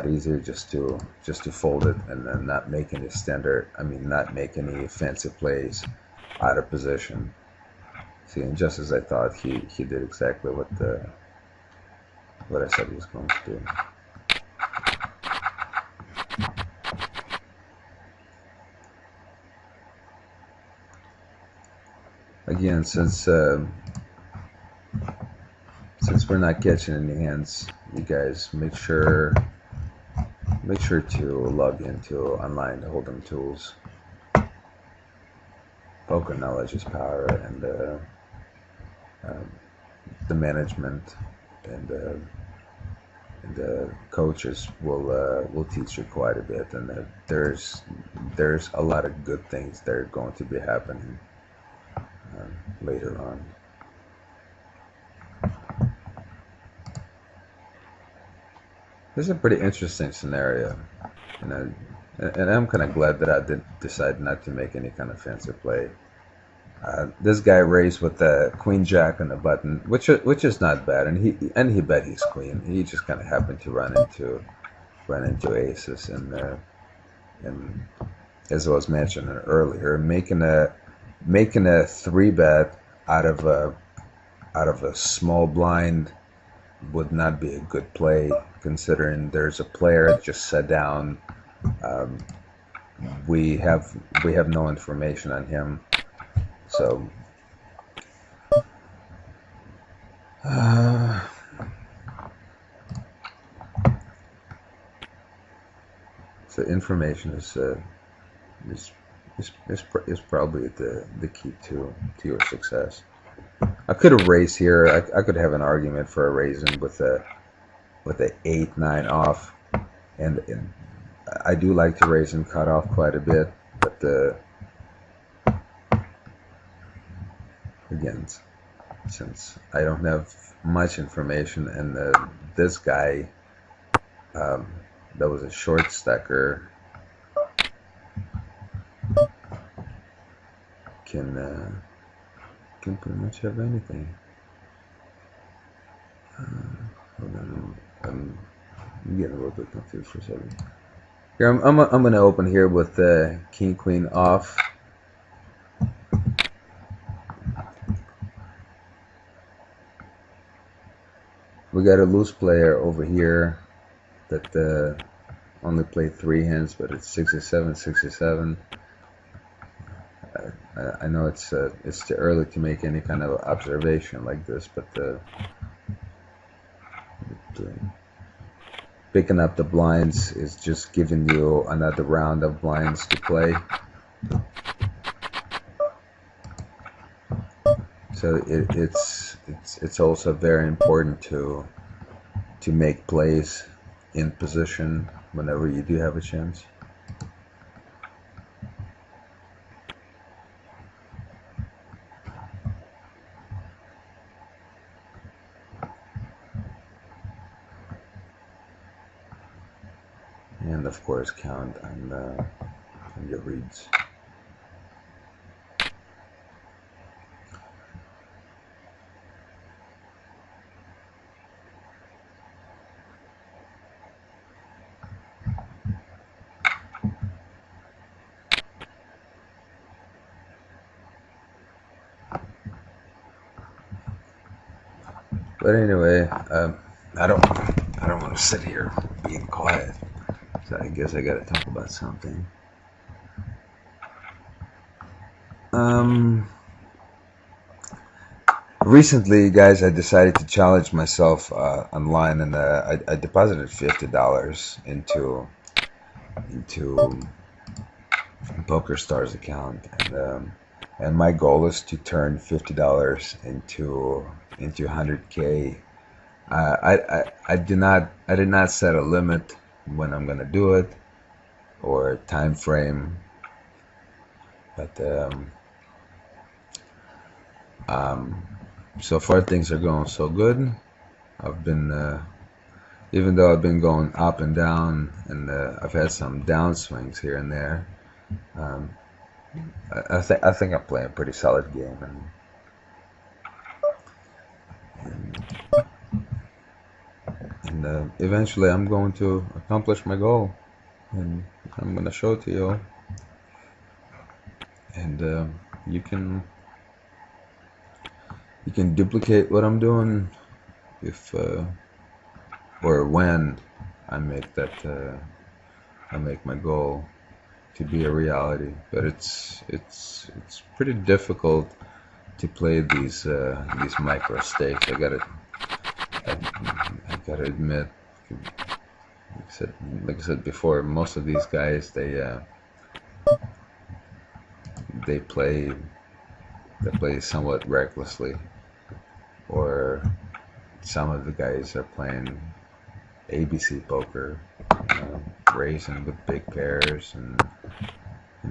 easier just to fold it and then not make any not make any fancy plays out of position. See, and just as I thought, he did exactly what I said he was going to do. Again, since we're not catching any hands, you guys make sure to log into OnlineHoldemTools. Poker knowledge is power, and the management and the coaches will teach you quite a bit, and there's a lot of good things that are going to be happening later on. This is a pretty interesting scenario, and I'm kind of glad that I did decide not to make any kind of fancy play. This guy raised with the queen jack on the button, which is not bad, and he bet his queen. He just kind of happened to run into aces, and as I was mentioning earlier, making a three bet out of a small blind would not be a good play, considering there's a player that just sat down. We have no information on him, so so information is probably the key to your success. I could have raised here. I could have an argument for a raising with the 8-9 off, and I do like to raise and cut off quite a bit, but again, since I don't have much information, and this guy that was a short stacker can pretty much have anything. Hold on, I'm getting a little bit confused for a second. Here, I'm going to open here with king queen off. We got a loose player over here that only played 3 hands, but it's 67. I know it's too early to make any kind of observation like this, but picking up the blinds is just giving you another round of blinds to play. So it's also very important to make plays in position whenever you do have a chance. And of course count on your reads. But anyway, I don't want to sit here being quiet. So I guess I gotta talk about something. Recently, guys, I decided to challenge myself online, and I deposited $50 into PokerStars account, and my goal is to turn $50 into 100K. I did not set a limit when I'm gonna do it or a time frame, but so far things are going so good. I've been even though I've been going up and down, and I've had some downswings here and there. I think I'm playing a pretty solid game, and and eventually I'm going to accomplish my goal, and I'm gonna show it to you, and you can duplicate what I'm doing if or when I make that I make my goal to be a reality. But it's pretty difficult to play these micro stakes. I gotta admit, like I said before, most of these guys they play somewhat recklessly, or some of the guys are playing ABC poker, raising with big pairs and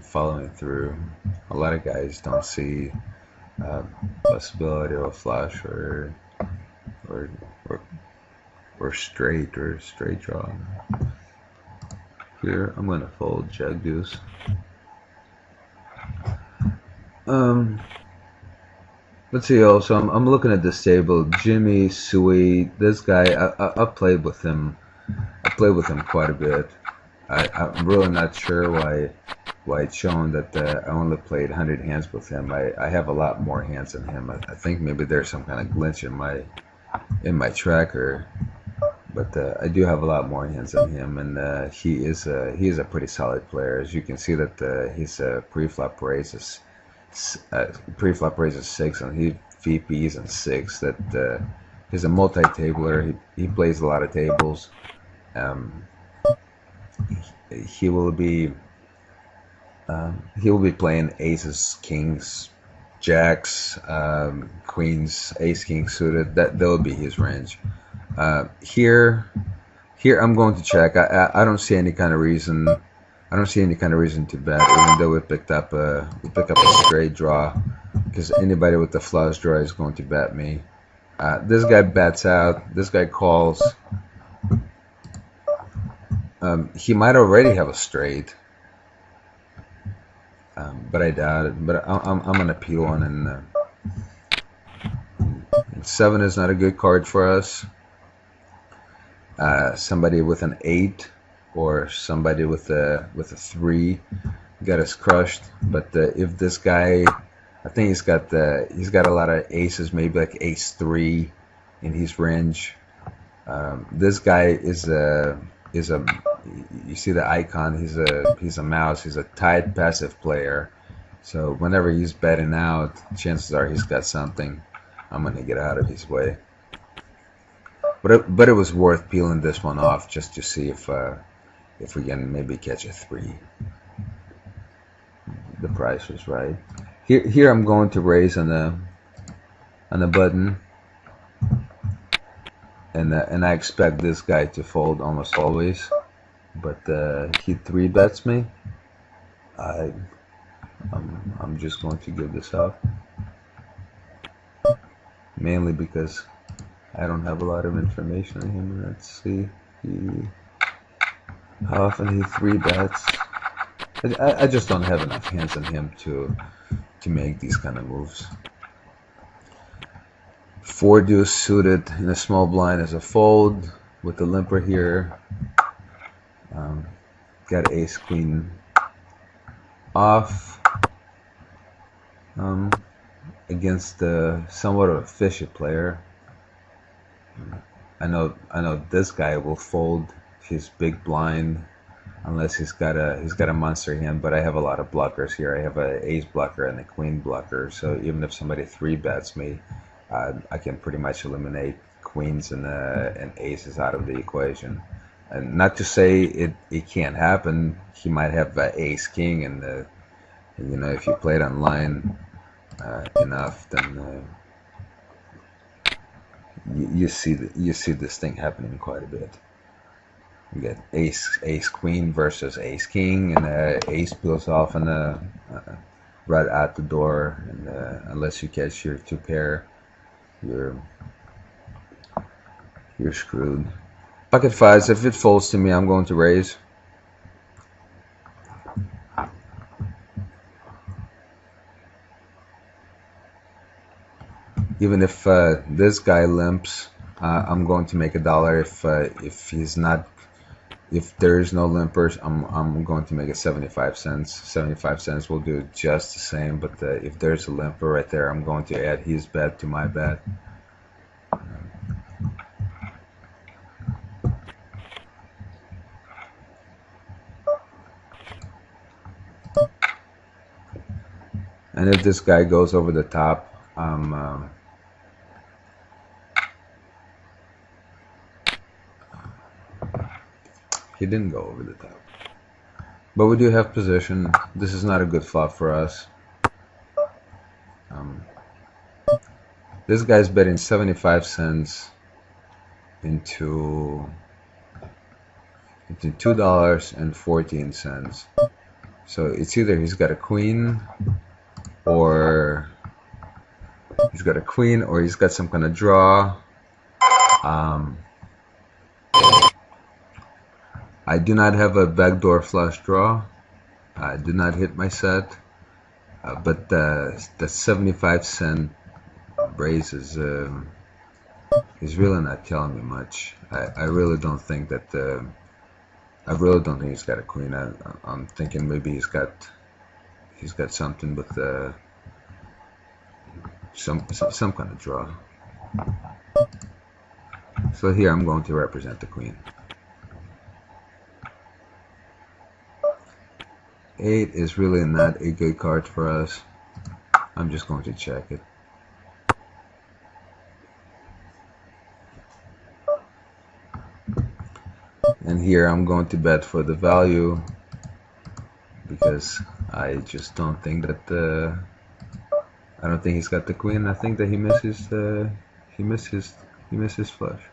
following through. A lot of guys don't see possibility of a flush or or, or straight draw. Here I'm gonna fold Jack Deuce. Let's see. Also, I'm looking at this table. Jimmy, Sui, this guy. I've played with him. I played with him quite a bit. I'm really not sure why it's showing that I only played 100 hands with him. I have a lot more hands than him. I think maybe there's some kind of glitch in my tracker, but I do have a lot more hands than him, and he is a pretty solid player. As you can see that his pre-flop raise is 6, and he VPs and 6. That he's a multi-tabler. He plays a lot of tables. He will be playing aces, kings, jacks, queens, ace, king suited. That will be his range. Here I'm going to check. I don't see any kind of reason. I don't see any kind of reason to bet, even though we pick up a straight draw, because anybody with the flush draw is going to bet me. This guy bets out. This guy calls. He might already have a straight, but I doubt it. But I'm gonna peel one, and 7 is not a good card for us. Somebody with an 8 or somebody with a 3 got us crushed. But if this guy, I think he's got a lot of aces, maybe like ace 3 in his range. This guy is a you see the icon, he's a mouse. He's a tight passive player, so whenever he's betting out, chances are he's got something. I'm gonna get out of his way, but it was worth peeling this one off just to see if we can maybe catch a 3. The price was right. Here I'm going to raise on the button, and I expect this guy to fold almost always, but he 3 bets me. I'm just going to give this up, mainly because I don't have a lot of information on him. Let's see how often he 3 bets. I just don't have enough hands on him to make these kind of moves. 4 deuce suited in a small blind as a fold with the limper here. Got ace queen off against somewhat of a fishy player. I know this guy will fold his big blind unless he's got a monster hand, but I have a lot of blockers here. I have an ace blocker and a queen blocker, so even if somebody 3 bets me, I can pretty much eliminate queens and aces out of the equation. And not to say it can't happen. He might have ace king, and you know, if you play it online enough, then you see this thing happening quite a bit. You get ace queen versus ace king, and ace peels off and right at the door, and unless you catch your 2 pair, you're screwed. Pocket 5s, if it folds to me, I'm going to raise. Even if this guy limps, I'm going to make $1 if there is no limpers. I'm going to make it 75 cents. 75 cents will do just the same, but if there's a limper right there, I'm going to add his bet to my bet. And if this guy goes over the top, he didn't go over the top. But we do have position. This is not a good flop for us. This guy's betting 75 cents into $2.14. So it's either he's got a queen or he's got some kind of draw. I do not have a backdoor flush draw. I did not hit my set, but the 75 cent raise is really not telling me much. I really don't think that he's got a queen. I'm thinking maybe he's got something with some kind of draw. So here I'm going to represent the queen. 8 is really not a good card for us. I'm just going to check it. And here I'm going to bet for the value because I just don't think that I don't think he's got the queen. I think that he misses flush.